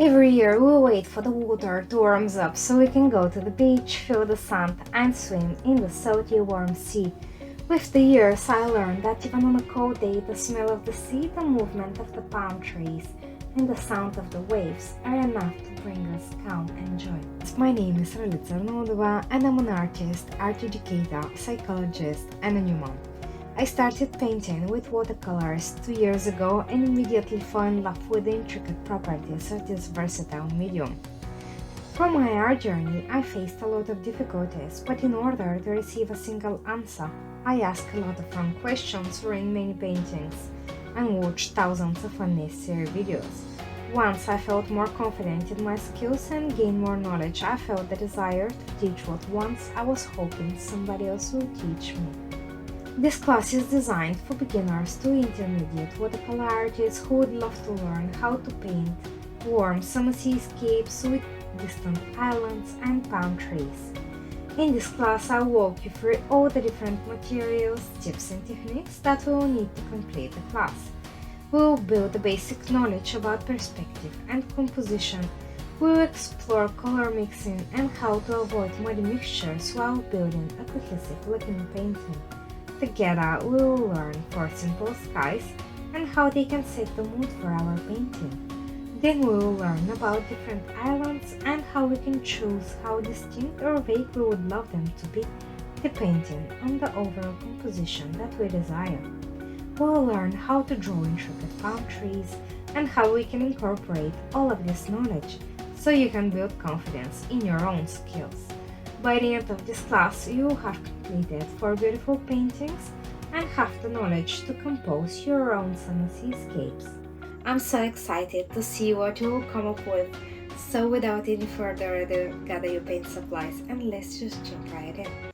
Every year we wait for the water to warm up so we can go to the beach, feel the sun, and swim in the salty warm sea. With the years I learned that even on a cold day the smell of the sea, the movement of the palm trees, and the sound of the waves are enough to bring us calm and joy. My name is Ralice and I'm an artist, art educator, psychologist, and a new mom. I started painting with watercolors 2 years ago and immediately fell in love with the intricate properties of this versatile medium. From my art journey, I faced a lot of difficulties, but in order to receive a single answer, I asked a lot of wrong questions, ran many paintings, and watched thousands of unnecessary videos. Once I felt more confident in my skills and gained more knowledge, I felt the desire to teach what once I was hoping somebody else would teach me. This class is designed for beginners to intermediate watercolor artists who would love to learn how to paint warm summer seascapes with distant islands and palm trees. In this class, I'll walk you through all the different materials, tips and techniques that we will need to complete the class. We will build a basic knowledge about perspective and composition. We will explore color mixing and how to avoid muddy mixtures while building a cohesive looking painting. Together, we will learn for simple skies and how they can set the mood for our painting. Then we will learn about different islands and how we can choose how distinct or vague we would love them to be, depending on the overall composition that we desire. We will learn how to draw intricate palm trees and how we can incorporate all of this knowledge so you can build confidence in your own skills. By the end of this class, you will have completed 4 beautiful paintings and have the knowledge to compose your own summer seascapes. I'm so excited to see what you will come up with. So without any further ado, gather your paint supplies and let's just jump right in.